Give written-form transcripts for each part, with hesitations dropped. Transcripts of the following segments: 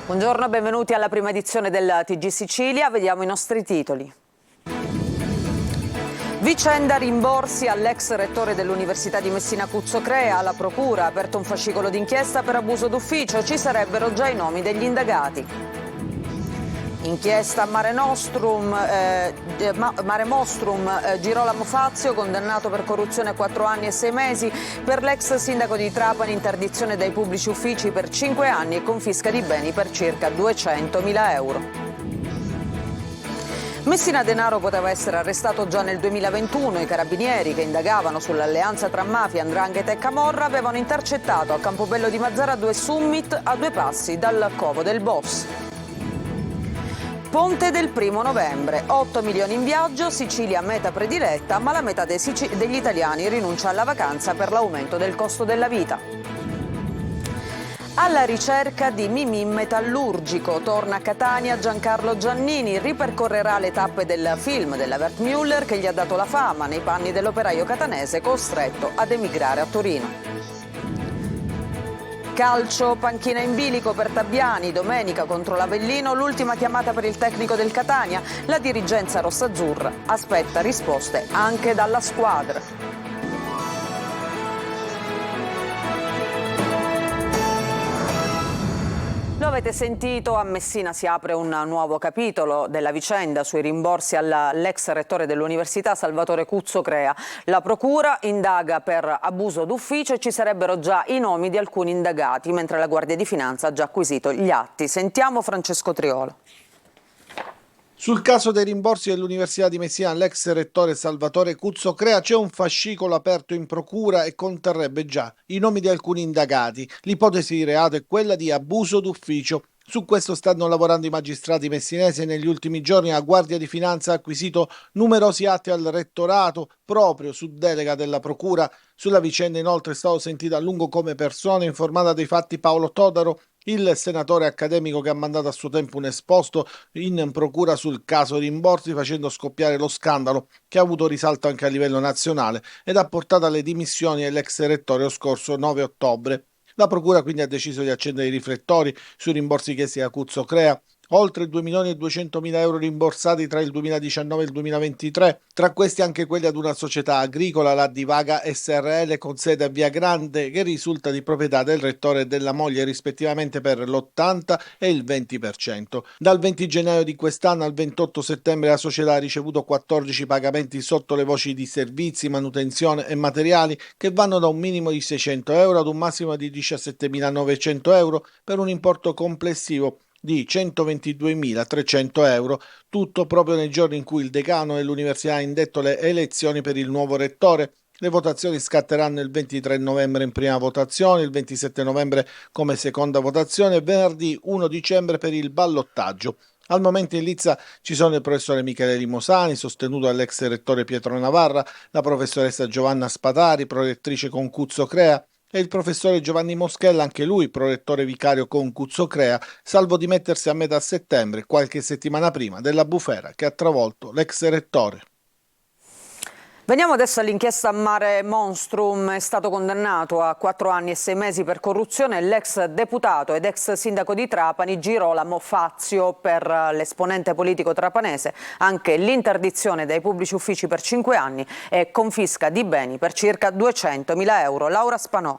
Buongiorno e benvenuti alla prima edizione del TG Sicilia. Vediamo i nostri titoli. Vicenda rimborsi all'ex rettore dell'Università di Messina Cuzzo Crea. La procura ha aperto un fascicolo d'inchiesta per abuso d'ufficio. Ci sarebbero già i nomi degli indagati. Inchiesta a Mare Nostrum, Girolamo Fazio condannato per corruzione a 4 anni e 6 mesi, per l'ex sindaco di Trapani interdizione dai pubblici uffici per 5 anni e confisca di beni per circa 200.000 euro. Messina Denaro poteva essere arrestato già nel 2021. I carabinieri che indagavano sull'alleanza tra mafia, 'ndrangheta e camorra avevano intercettato a Campobello di Mazara 2 Summit a 2 passi dal covo del boss. Ponte del 1° novembre, 8 milioni in viaggio, Sicilia meta prediletta, ma la metà degli italiani rinuncia alla vacanza per l'aumento del costo della vita. Alla ricerca di Mimì metallurgico, torna a Catania Giancarlo Giannini, ripercorrerà le tappe del film della Wertmüller che gli ha dato la fama nei panni dell'operaio catanese costretto ad emigrare a Torino. Calcio, panchina in bilico per Tabiani, domenica contro l'Avellino, l'ultima chiamata per il tecnico del Catania. La dirigenza rossazzurra aspetta risposte anche dalla squadra. Lo avete sentito, a Messina si apre un nuovo capitolo della vicenda sui rimborsi all'ex rettore dell'università Salvatore Cuzzo Crea. La procura indaga per abuso d'ufficio e ci sarebbero già i nomi di alcuni indagati, mentre la Guardia di Finanza ha già acquisito gli atti. Sentiamo Francesco Triolo. Sul caso dei rimborsi dell'Università di Messina all'ex rettore Salvatore Cuzzo Crea c'è un fascicolo aperto in procura e conterrebbe già i nomi di alcuni indagati. L'ipotesi di reato è quella di abuso d'ufficio. Su questo stanno lavorando i magistrati messinesi e negli ultimi giorni la Guardia di Finanza ha acquisito numerosi atti al rettorato proprio su delega della procura. Sulla vicenda inoltre è stato sentito a lungo come persona informata dei fatti Paolo Todaro, il senatore accademico che ha mandato a suo tempo un esposto in procura sul caso rimborsi, facendo scoppiare lo scandalo che ha avuto risalto anche a livello nazionale ed ha portato alle dimissioni dell'ex rettore lo scorso 9 ottobre. La procura quindi ha deciso di accendere i riflettori sui rimborsi chiesti da Cuzzo Crea. Oltre 2.200.000 euro rimborsati tra il 2019 e il 2023, tra questi anche quelli ad una società agricola, la Divaga SRL con sede a Via Grande, che risulta di proprietà del rettore e della moglie rispettivamente per l'80% e il 20%. Dal 20 gennaio di quest'anno al 28 settembre la società ha ricevuto 14 pagamenti sotto le voci di servizi, manutenzione e materiali che vanno da un minimo di 600 euro ad un massimo di 17.900 euro per un importo complessivo di 122.300 euro, tutto proprio nei giorni in cui il decano dell'università ha indetto le elezioni per il nuovo rettore. Le votazioni scatteranno il 23 novembre in prima votazione, il 27 novembre come seconda votazione e venerdì 1 dicembre per il ballottaggio. Al momento in lizza ci sono il professore Michele Limosani, sostenuto dall'ex rettore Pietro Navarra, la professoressa Giovanna Spatari, prorettrice con Cuzzo Crea, e il professore Giovanni Moschella, anche lui prorettore vicario con Cuzzo Crea, salvo dimettersi a metà settembre, qualche settimana prima della bufera che ha travolto l'ex rettore. Veniamo adesso all'inchiesta a Mare Nostrum. È stato condannato a 4 anni e 6 mesi per corruzione l'ex deputato ed ex sindaco di Trapani Girolamo Fazio. Per l'esponente politico trapanese anche l'interdizione dai pubblici uffici per 5 anni e confisca di beni per circa 200.000 euro. Laura Spanò.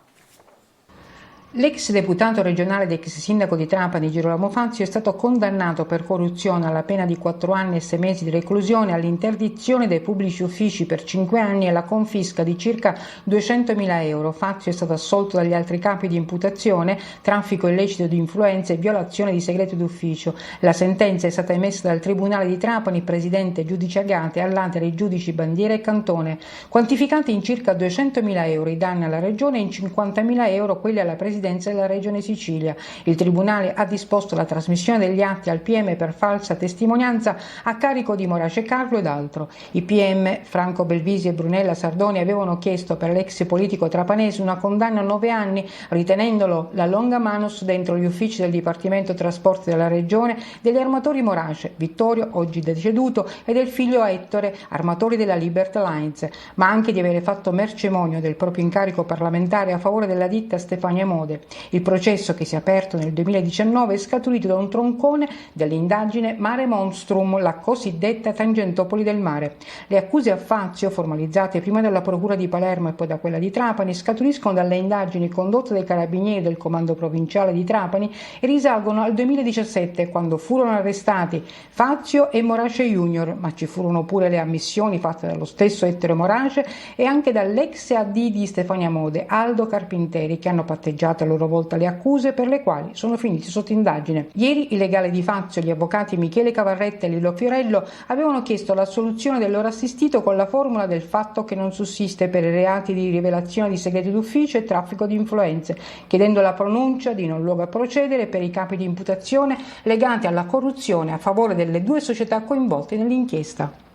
L'ex deputato regionale ed ex sindaco di Trapani Girolamo Fazio è stato condannato per corruzione alla pena di 4 anni e 6 mesi di reclusione, all'interdizione dai pubblici uffici per 5 anni e alla confisca di circa 200.000 euro. Fazio è stato assolto dagli altri capi di imputazione, traffico illecito di influenze e violazione di segreto d'ufficio. La sentenza è stata emessa dal Tribunale di Trapani, presidente giudice Agate, all'atere i giudici Bandiera e Cantone, quantificati in circa 200.000 euro i danni alla regione e in 50.000 euro quelli alla presidenza della Regione Sicilia. Il Tribunale ha disposto la trasmissione degli atti al PM per falsa testimonianza a carico di Morace Carlo ed altro. I PM Franco Belvisi e Brunella Sardoni avevano chiesto per l'ex politico trapanese una condanna a 9 anni, ritenendolo la longa manus dentro gli uffici del Dipartimento Trasporti della Regione degli armatori Morace, Vittorio, oggi deceduto, e del figlio Ettore, armatori della Liberty Lines, ma anche di avere fatto mercimonio del proprio incarico parlamentare a favore della ditta Stefania Modi, Stefaniamode. Il processo, che si è aperto nel 2019, è scaturito da un troncone dell'indagine Mare Monstrum, la cosiddetta Tangentopoli del mare. Le accuse a Fazio, formalizzate prima dalla Procura di Palermo e poi da quella di Trapani, scaturiscono dalle indagini condotte dai carabinieri del Comando Provinciale di Trapani e risalgono al 2017, quando furono arrestati Fazio e Morace Junior, ma ci furono pure le ammissioni fatte dallo stesso Ettore Morace e anche dall'ex AD di Stefaniamode, Aldo Carpinteri, che hanno patteggiato a loro volta le accuse, per le quali sono finiti sotto indagine. Ieri il legale di Fazio, gli avvocati Michele Cavarretta e Lillo Fiorello, avevano chiesto l'assoluzione del loro assistito con la formula del fatto che non sussiste per i reati di rivelazione di segreti d'ufficio e traffico di influenze, chiedendo la pronuncia di non luogo a procedere per i capi di imputazione legati alla corruzione a favore delle due società coinvolte nell'inchiesta.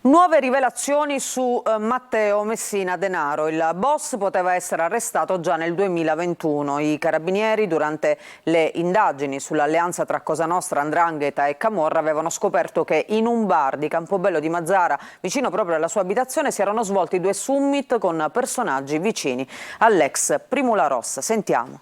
Nuove rivelazioni su Matteo Messina Denaro. Il boss poteva essere arrestato già nel 2021. I carabinieri, durante le indagini sull'alleanza tra Cosa Nostra, 'Ndrangheta e Camorra, avevano scoperto che in un bar di Campobello di Mazara, vicino proprio alla sua abitazione, si erano svolti 2 summit con personaggi vicini all'ex Primula Rossa. Sentiamo.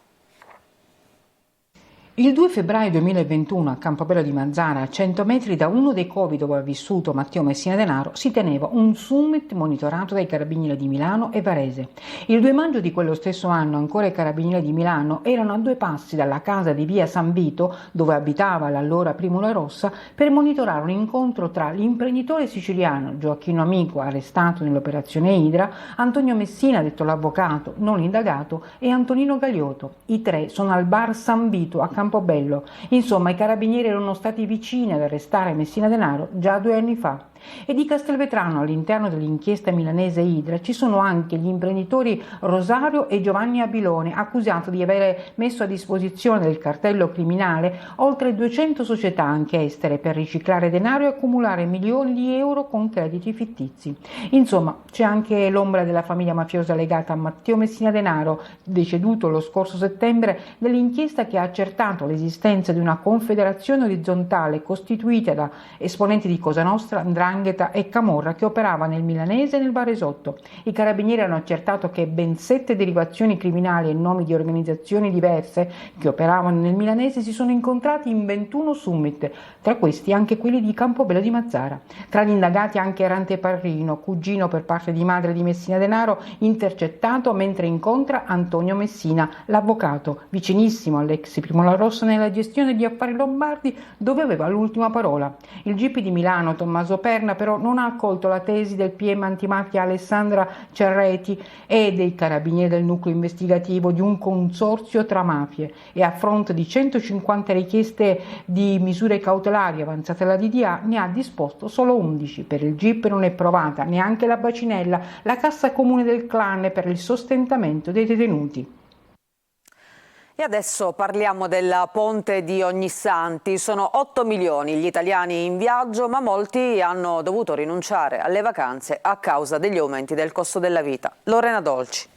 Il 2 febbraio 2021 a Campobello di Mazara, a 100 metri da uno dei covi dove ha vissuto Matteo Messina Denaro, si teneva un summit monitorato dai carabinieri di Milano e Varese. Il 2 maggio di quello stesso anno ancora i carabinieri di Milano erano a 2 passi dalla casa di via San Vito, dove abitava l'allora Primula Rossa, per monitorare un incontro tra l'imprenditore siciliano Gioacchino Amico, arrestato nell'operazione Idra, Antonio Messina, detto l'avvocato, non indagato, e Antonino Gagliotto. I 3 sono al bar San Vito a Campobello. Insomma, i carabinieri erano stati vicini ad arrestare Messina Denaro già 2 anni fa. E di Castelvetrano, all'interno dell'inchiesta milanese Idra, ci sono anche gli imprenditori Rosario e Giovanni Abilone, accusati di avere messo a disposizione del cartello criminale oltre 200 società anche estere per riciclare denaro e accumulare milioni di euro con crediti fittizi. Insomma, c'è anche l'ombra della famiglia mafiosa legata a Matteo Messina Denaro, deceduto lo scorso settembre, nell'inchiesta che ha accertato l'esistenza di una confederazione orizzontale costituita da esponenti di Cosa Nostra, 'Ndrangheta e Camorra, che operava nel milanese e nel Varesotto. I carabinieri hanno accertato che ben 7 derivazioni criminali e nomi di organizzazioni diverse che operavano nel milanese si sono incontrati in 21 summit, tra questi anche quelli di Campobello di Mazara. Tra gli indagati anche Erante Parrino, cugino per parte di madre di Messina Denaro, intercettato mentre incontra Antonio Messina, l'avvocato, vicinissimo all'ex Primula Rossa nella gestione di affari lombardi, dove aveva l'ultima parola. Il GP di Milano, Tommaso Perna, però non ha accolto la tesi del PM antimafia Alessandra Cerreti e dei carabinieri del nucleo investigativo di un consorzio tra mafie, e a fronte di 150 richieste di misure cautelari avanzate alla DDA ne ha disposto solo 11. Per il GIP non è provata neanche la bacinella, la cassa comune del clan per il sostentamento dei detenuti. E adesso parliamo del ponte di Ognissanti. Sono 8 milioni gli italiani in viaggio, ma molti hanno dovuto rinunciare alle vacanze a causa degli aumenti del costo della vita. Lorena Dolci.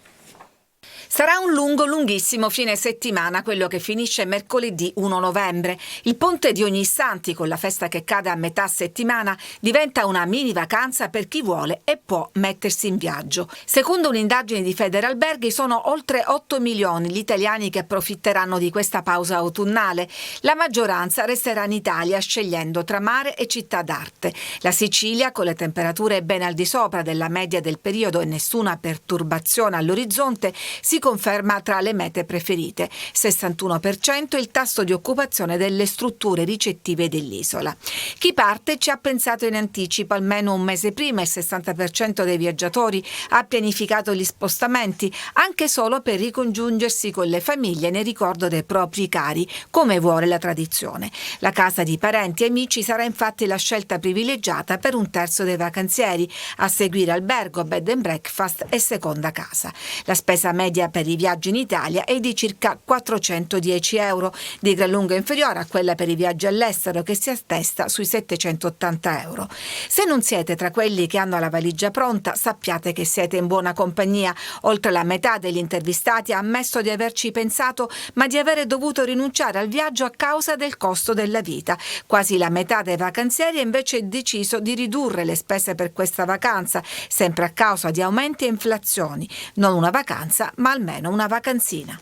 Sarà un lunghissimo fine settimana quello che finisce mercoledì 1 novembre. Il ponte di Ognissanti, con la festa che cade a metà settimana, diventa una mini vacanza per chi vuole e può mettersi in viaggio. Secondo un'indagine di Federalberghi sono oltre 8 milioni gli italiani che approfitteranno di questa pausa autunnale. La maggioranza resterà in Italia scegliendo tra mare e città d'arte. La Sicilia, con le temperature ben al di sopra della media del periodo e nessuna perturbazione all'orizzonte, si conferma tra le mete preferite. 61% il tasso di occupazione delle strutture ricettive dell'isola. Chi parte ci ha pensato in anticipo, almeno un mese prima. Il 60% dei viaggiatori ha pianificato gli spostamenti, anche solo per ricongiungersi con le famiglie nel ricordo dei propri cari, come vuole la tradizione. La casa di parenti e amici sarà infatti la scelta privilegiata per un terzo dei vacanzieri, a seguire albergo, bed and breakfast e seconda casa. La spesa media per i viaggi in Italia è di circa 410 euro, di gran lunga inferiore a quella per i viaggi all'estero, che si attesta sui 780 euro. Se non siete tra quelli che hanno la valigia pronta, sappiate che siete in buona compagnia. Oltre la metà degli intervistati ha ammesso di averci pensato, ma di avere dovuto rinunciare al viaggio a causa del costo della vita. Quasi la metà dei vacanzieri ha invece deciso di ridurre le spese per questa vacanza, sempre a causa di aumenti e inflazioni. Non una vacanza, ma almeno una vacanzina.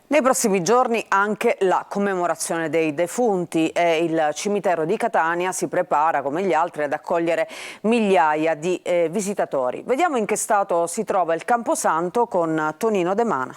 Nei prossimi giorni anche la commemorazione dei defunti e il cimitero di Catania si prepara, come gli altri, ad accogliere migliaia di visitatori. Vediamo in che stato si trova il Camposanto con Tonino De Mana.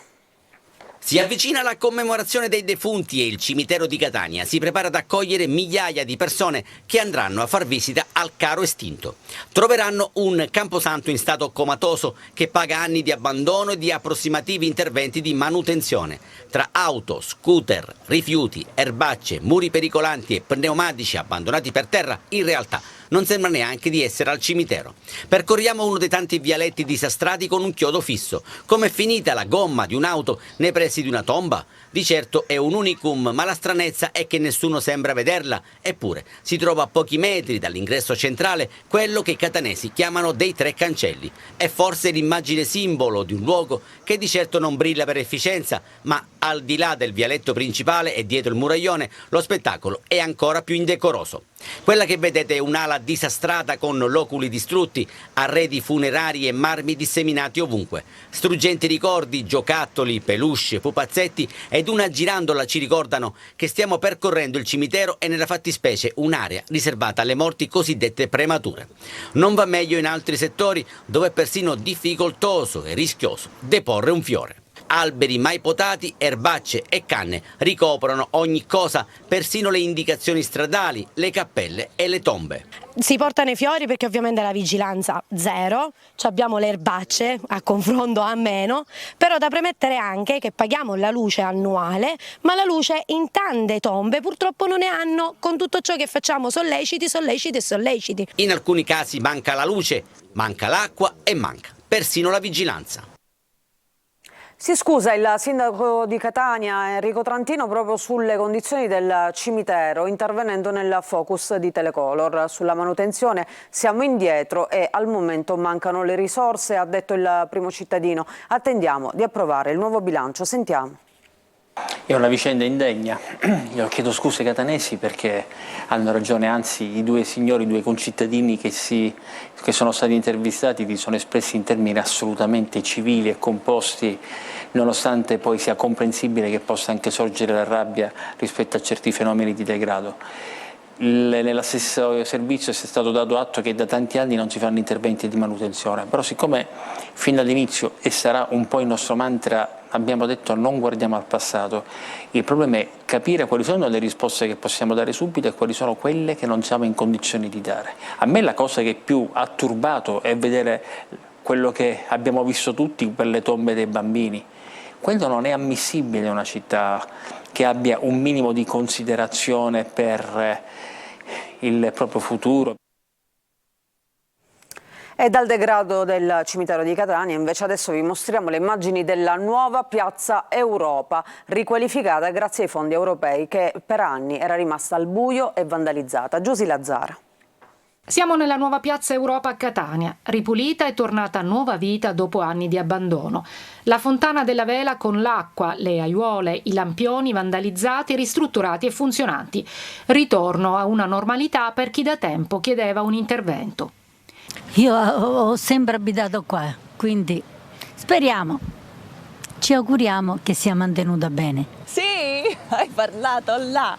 Si avvicina la commemorazione dei defunti e il cimitero di Catania si prepara ad accogliere migliaia di persone che andranno a far visita al caro estinto. Troveranno un Camposanto in stato comatoso che paga anni di abbandono e di approssimativi interventi di manutenzione. Tra auto, scooter, rifiuti, erbacce, muri pericolanti e pneumatici abbandonati per terra, in realtà non sembra neanche di essere al cimitero. Percorriamo uno dei tanti vialetti disastrati con un chiodo fisso. Com'è finita la gomma di un'auto nei pressi di una tomba? Di certo è un unicum, ma la stranezza è che nessuno sembra vederla. Eppure si trova a pochi metri dall'ingresso centrale quello che i catanesi chiamano dei tre cancelli. È forse l'immagine simbolo di un luogo che di certo non brilla per efficienza, ma al di là del vialetto principale e dietro il muraglione lo spettacolo è ancora più indecoroso. Quella che vedete è un'ala disastrata con loculi distrutti, arredi funerari e marmi disseminati ovunque. Struggenti ricordi, giocattoli, peluche, pupazzetti ed una girandola ci ricordano che stiamo percorrendo il cimitero e nella fattispecie un'area riservata alle morti cosiddette premature. Non va meglio in altri settori dove è persino difficoltoso e rischioso deporre un fiore. Alberi mai potati, erbacce e canne ricoprono ogni cosa, persino le indicazioni stradali, le cappelle e le tombe. Si portano i fiori perché ovviamente la vigilanza zero, abbiamo le erbacce a confronto a meno, però da premettere anche che paghiamo la luce annuale, ma la luce in tante tombe purtroppo non ne hanno, con tutto ciò che facciamo solleciti, solleciti e solleciti. In alcuni casi manca la luce, manca l'acqua e manca persino la vigilanza. Si scusa il sindaco di Catania Enrico Trantino proprio sulle condizioni del cimitero, intervenendo nel focus di Telecolor. Sulla manutenzione siamo indietro e al momento mancano le risorse, ha detto il primo cittadino. Attendiamo di approvare il nuovo bilancio. Sentiamo. È una vicenda indegna. Io chiedo scusa ai catanesi perché hanno ragione, anzi i due concittadini che sono stati intervistati si sono espressi in termini assolutamente civili e composti, nonostante poi sia comprensibile che possa anche sorgere la rabbia rispetto a certi fenomeni di degrado. Nello stesso servizio è stato dato atto che da tanti anni non si fanno interventi di manutenzione, però siccome fin dall'inizio, e sarà un po' il nostro mantra, abbiamo detto non guardiamo al passato, il problema è capire quali sono le risposte che possiamo dare subito e quali sono quelle che non siamo in condizioni di dare. A me la cosa che più ha turbato è vedere quello che abbiamo visto tutti per le tombe dei bambini. Quello non è ammissibile in una città che abbia un minimo di considerazione per il proprio futuro. E dal degrado del cimitero di Catania invece adesso vi mostriamo le immagini della nuova Piazza Europa, riqualificata grazie ai fondi europei, che per anni era rimasta al buio e vandalizzata. Giusy Lazzara. Siamo nella nuova Piazza Europa a Catania, ripulita e tornata a nuova vita dopo anni di abbandono. La fontana della vela con l'acqua, le aiuole, i lampioni vandalizzati, ristrutturati e funzionanti. Ritorno a una normalità per chi da tempo chiedeva un intervento. Io ho sempre abitato qua, quindi speriamo, ci auguriamo che sia mantenuta bene. Sì, hai parlato là.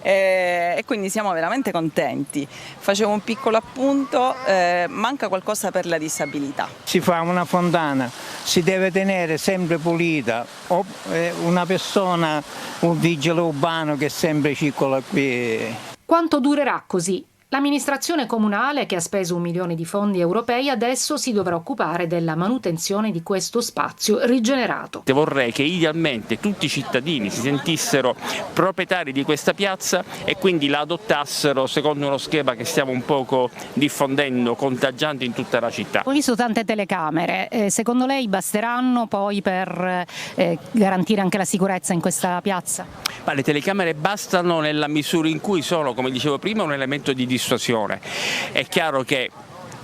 E quindi siamo veramente contenti. Facevo un piccolo appunto, manca qualcosa per la disabilità. Si fa una fontana, si deve tenere sempre pulita, o una persona, un vigile urbano che sempre circola qui. Quanto durerà così? L'amministrazione comunale, che ha speso 1 milione di fondi europei, adesso si dovrà occupare della manutenzione di questo spazio rigenerato. Vorrei che idealmente tutti i cittadini si sentissero proprietari di questa piazza e quindi la adottassero secondo uno schema che stiamo un poco diffondendo, contagiando in tutta la città. Ho visto tante telecamere, secondo lei basteranno poi per garantire anche la sicurezza in questa piazza? Ma le telecamere bastano nella misura in cui sono, come dicevo prima, un elemento di dissuasione. È chiaro che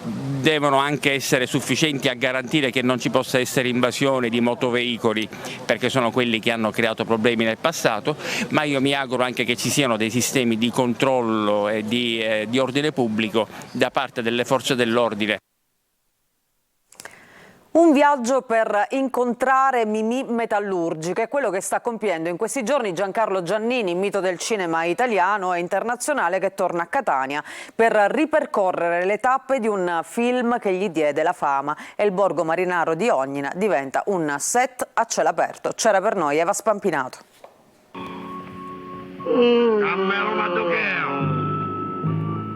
devono anche essere sufficienti a garantire che non ci possa essere invasione di motoveicoli, perché sono quelli che hanno creato problemi nel passato, ma io mi auguro anche che ci siano dei sistemi di controllo e di ordine pubblico da parte delle forze dell'ordine. Un viaggio per incontrare Mimì Metallurgica è quello che sta compiendo in questi giorni Giancarlo Giannini, mito del cinema italiano e internazionale, che torna a Catania per ripercorrere le tappe di un film che gli diede la fama, e il borgo marinaro di Ognina diventa un set a cielo aperto. C'era per noi Eva Spampinato.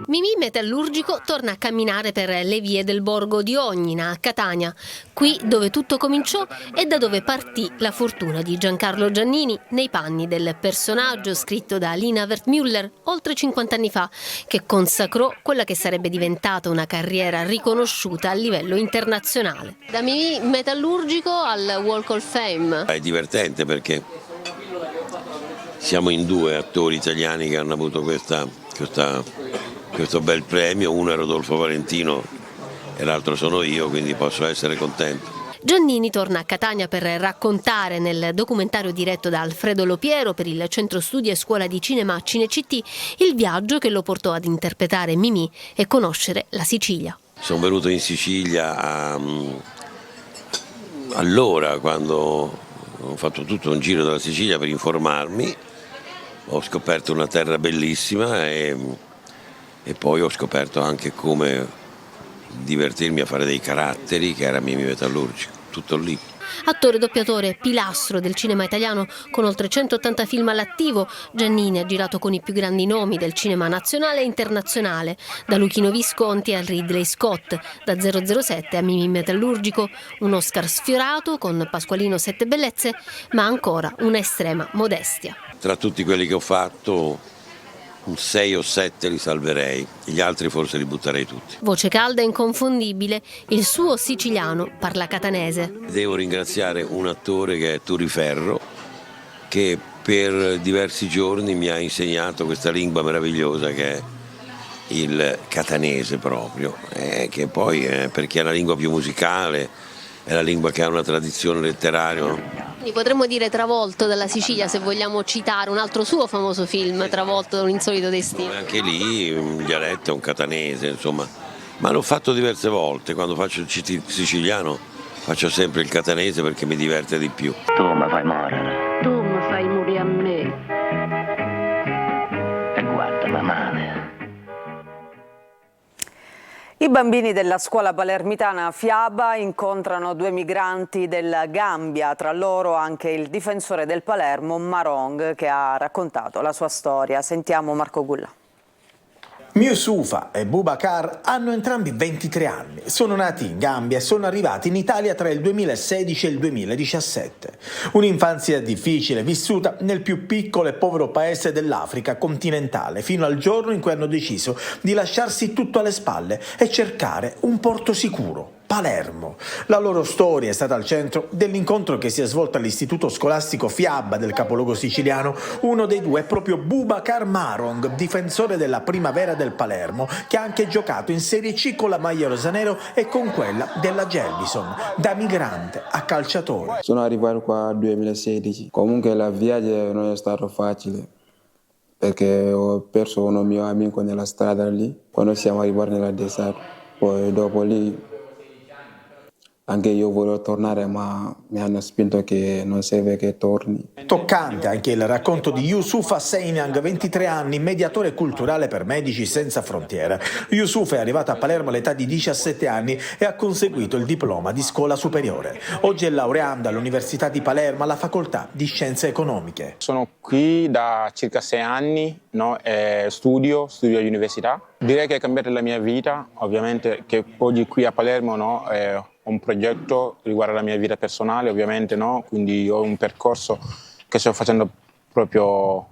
Mimì Metallurgico torna a camminare per le vie del borgo di Ognina, a Catania, qui dove tutto cominciò e da dove partì la fortuna di Giancarlo Giannini nei panni del personaggio scritto da Lina Wertmüller oltre 50 anni fa, che consacrò quella che sarebbe diventata una carriera riconosciuta a livello internazionale. Da Mimì Metallurgico al Walk of Fame. È divertente perché siamo in due attori italiani che hanno avuto questo bel premio, uno è Rodolfo Valentino e l'altro sono io, quindi posso essere contento. Giannini torna a Catania per raccontare nel documentario diretto da Alfredo Lopiero per il Centro Studi e Scuola di Cinema Cinecittà il viaggio che lo portò ad interpretare Mimì e conoscere la Sicilia. Sono venuto in Sicilia allora, quando ho fatto tutto un giro della Sicilia per informarmi, ho scoperto una terra bellissima e poi ho scoperto anche come divertirmi a fare dei caratteri, che era Mimì Metallurgico, tutto lì. Attore doppiatore, pilastro del cinema italiano con oltre 180 film all'attivo, Giannini ha girato con i più grandi nomi del cinema nazionale e internazionale, da Luchino Visconti a Ridley Scott, da 007 a Mimì Metallurgico, un Oscar sfiorato con Pasqualino Sette Bellezze, ma ancora una estrema modestia. Tra tutti quelli che ho fatto, un 6 o 7 li salverei, gli altri forse li butterei tutti. Voce calda e inconfondibile, il suo siciliano parla catanese. Devo ringraziare un attore che è Turiferro, che per diversi giorni mi ha insegnato questa lingua meravigliosa che è il catanese proprio, che poi per chi è la lingua più musicale, è la lingua che ha una tradizione letteraria. Quindi potremmo dire Travolto dalla Sicilia, se vogliamo citare un altro suo famoso film, Travolto da un insolito destino. Anche lì il dialetto è un catanese, insomma, ma l'ho fatto diverse volte. Quando faccio il siciliano faccio sempre il catanese perché mi diverte di più. Tu mi fai morire. Tu mi fai morire a me. E guardami male. I bambini della scuola palermitana Fiaba incontrano due migranti del Gambia, tra loro anche il difensore del Palermo Marong, che ha raccontato la sua storia. Sentiamo Marco Gulla. Youssoufa e Boubacar hanno entrambi 23 anni, sono nati in Gambia e sono arrivati in Italia tra il 2016 e il 2017. Un'infanzia difficile vissuta nel più piccolo e povero paese dell'Africa continentale, fino al giorno in cui hanno deciso di lasciarsi tutto alle spalle e cercare un porto sicuro. Palermo. La loro storia è stata al centro dell'incontro che si è svolto all'istituto scolastico Fiaba del capoluogo siciliano. Uno dei due è proprio Boubacar Marong, difensore della primavera del Palermo, che ha anche giocato in Serie C con la maglia rosanero e con quella della Gelbison, da migrante a calciatore. Sono arrivato qua nel 2016, comunque il viaggio non è stato facile perché ho perso un mio amico nella strada lì quando siamo arrivati nella deserto, poi dopo lì anche io volevo tornare, ma mi hanno spinto che non serve che torni. Toccante anche il racconto di Youssoufa Seinang, 23 anni, mediatore culturale per Medici Senza Frontiere. Youssoufa è arrivato a Palermo all'età di 17 anni e ha conseguito il diploma di scuola superiore. Oggi è laureando all'Università di Palermo alla facoltà di Scienze Economiche. Sono qui da circa 6 anni, no? Studio all'università. Direi che è cambiata la mia vita, ovviamente che oggi qui a Palermo, no? Ho un progetto riguardo alla mia vita personale, ovviamente, no? Quindi ho un percorso che sto facendo proprio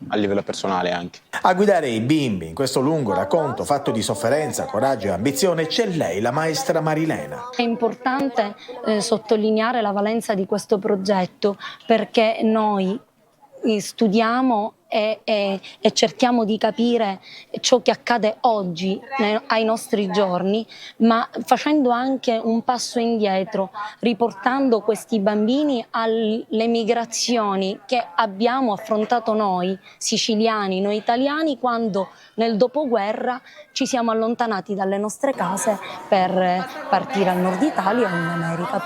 a livello personale anche. A guidare i bimbi in questo lungo racconto fatto di sofferenza, coraggio e ambizione c'è lei, la maestra Marilena. È importante sottolineare la valenza di questo progetto perché noi studiamo e cerchiamo di capire ciò che accade oggi ai nostri giorni, ma facendo anche un passo indietro, riportando questi bambini alle migrazioni che abbiamo affrontato noi siciliani, noi italiani, quando nel dopoguerra ci siamo allontanati dalle nostre case per partire al nord Italia o in America.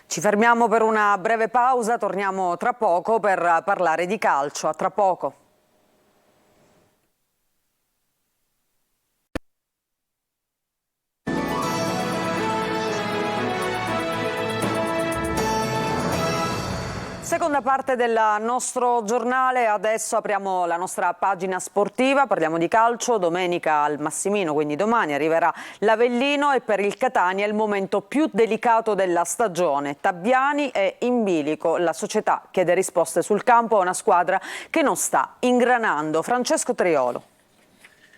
Ci fermiamo per una breve pausa, torniamo tra poco per parlare di calcio. A tra poco. Seconda parte del nostro giornale, adesso apriamo la nostra pagina sportiva, parliamo di calcio, domenica al Massimino, quindi domani arriverà l'Avellino e per il Catania è il momento più delicato della stagione. Tabbiani è in bilico, la società chiede risposte sul campo a una squadra che non sta ingranando. Francesco Triolo.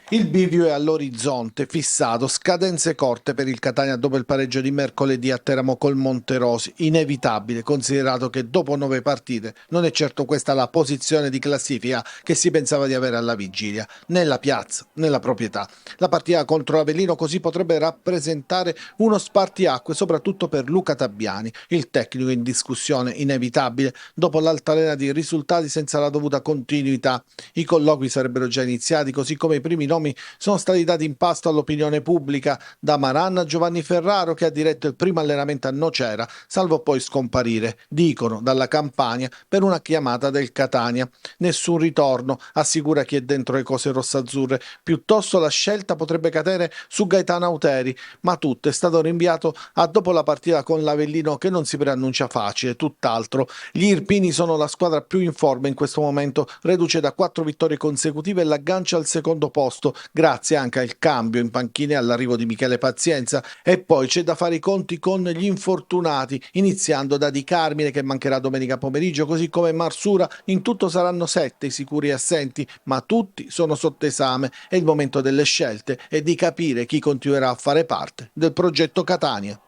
Il bivio è all'orizzonte, fissato, scadenze corte per il Catania dopo il pareggio di mercoledì a Teramo col Monterosi. Inevitabile, considerato che dopo 9 partite non è certo questa la posizione di classifica che si pensava di avere alla vigilia, né la piazza né la proprietà. La partita contro l'Avellino così potrebbe rappresentare uno spartiacque, soprattutto per Luca Tabbiani, il tecnico in discussione inevitabile dopo l'altalena di risultati senza la dovuta continuità. I colloqui sarebbero già iniziati, così come i primi nomi sono stati dati in pasto all'opinione pubblica, da Maran a Giovanni Ferraro che ha diretto il primo allenamento a Nocera, salvo poi scomparire, dicono, dalla Campania per una chiamata del Catania. Nessun ritorno, assicura chi è dentro le cose rossazzurre, piuttosto la scelta potrebbe cadere su Gaetano Auteri, ma tutto è stato rinviato a dopo la partita con l'Avellino che non si preannuncia facile, tutt'altro. Gli irpini sono la squadra più in forma in questo momento, reduce da 4 vittorie consecutive e l'aggancia al secondo posto, grazie anche al cambio in panchina e all'arrivo di Michele Pazienza. E poi c'è da fare i conti con gli infortunati, iniziando da Di Carmine che mancherà domenica pomeriggio, così come Marsura. In tutto saranno 7 i sicuri assenti, ma tutti sono sotto esame e il momento delle scelte è di capire chi continuerà a fare parte del progetto Catania.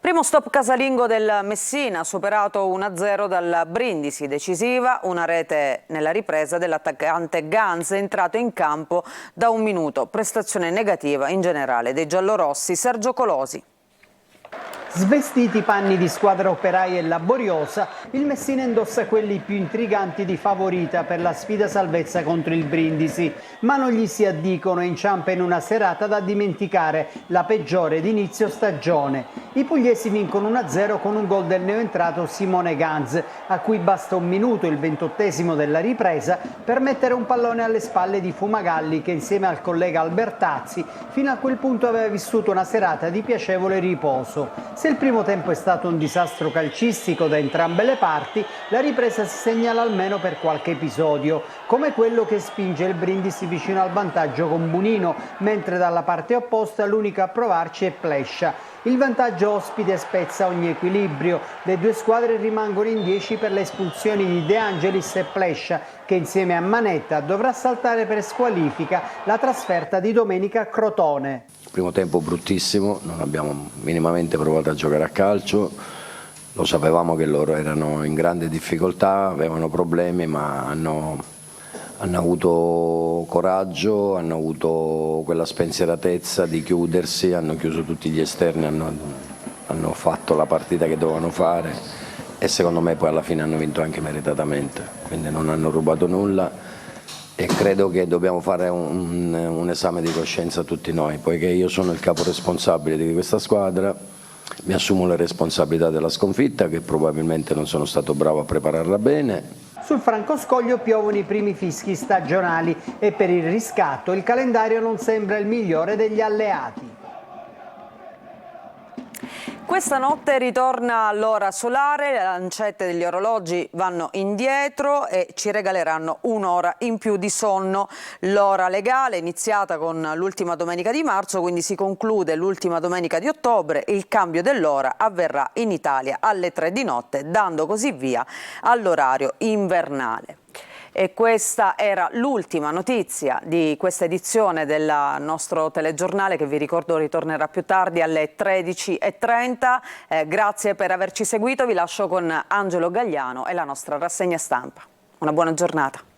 Primo stop casalingo del Messina, superato 1-0 dal Brindisi, decisiva una rete nella ripresa dell'attaccante Ganz, entrato in campo da un minuto, prestazione negativa in generale dei giallorossi. Sergio Colosi. Svestiti i panni di squadra operaia e laboriosa, il Messina indossa quelli più intriganti di favorita per la sfida salvezza contro il Brindisi, ma non gli si addicono e inciampa in una serata da dimenticare, la peggiore d'inizio stagione. I pugliesi vincono 1-0 con un gol del neoentrato Simone Ganz, a cui basta un minuto, il 28esimo della ripresa, per mettere un pallone alle spalle di Fumagalli che insieme al collega Albertazzi fino a quel punto aveva vissuto una serata di piacevole riposo. Se il primo tempo è stato un disastro calcistico da entrambe le parti, la ripresa si segnala almeno per qualche episodio, come quello che spinge il Brindisi vicino al vantaggio con Bunino, mentre dalla parte opposta l'unico a provarci è Plescia. Il vantaggio ospite spezza ogni equilibrio, le due squadre rimangono in 10 per le espulsioni di De Angelis e Plescia, che insieme a Manetta dovrà saltare per squalifica la trasferta di domenica a Crotone. Primo tempo bruttissimo, non abbiamo minimamente provato a giocare a calcio, lo sapevamo che loro erano in grande difficoltà, avevano problemi, ma hanno avuto coraggio, hanno avuto quella spensieratezza di chiudersi, hanno chiuso tutti gli esterni, hanno fatto la partita che dovevano fare e secondo me poi alla fine hanno vinto anche meritatamente, quindi non hanno rubato nulla. E credo che dobbiamo fare un esame di coscienza tutti noi, poiché io sono il capo responsabile di questa squadra, mi assumo le responsabilità della sconfitta, che probabilmente non sono stato bravo a prepararla bene. Sul Francoscoglio piovono i primi fischi stagionali e per il riscatto il calendario non sembra il migliore degli alleati. Questa notte ritorna l'ora solare, le lancette degli orologi vanno indietro e ci regaleranno un'ora in più di sonno. L'ora legale è iniziata con l'ultima domenica di marzo, quindi si conclude l'ultima domenica di ottobre. Il cambio dell'ora avverrà in Italia alle 3 di notte, dando così via all'orario invernale. E questa era l'ultima notizia di questa edizione del nostro telegiornale, che vi ricordo ritornerà più tardi alle 13:30. Grazie per averci seguito, vi lascio con Angelo Gagliano e la nostra rassegna stampa. Una buona giornata.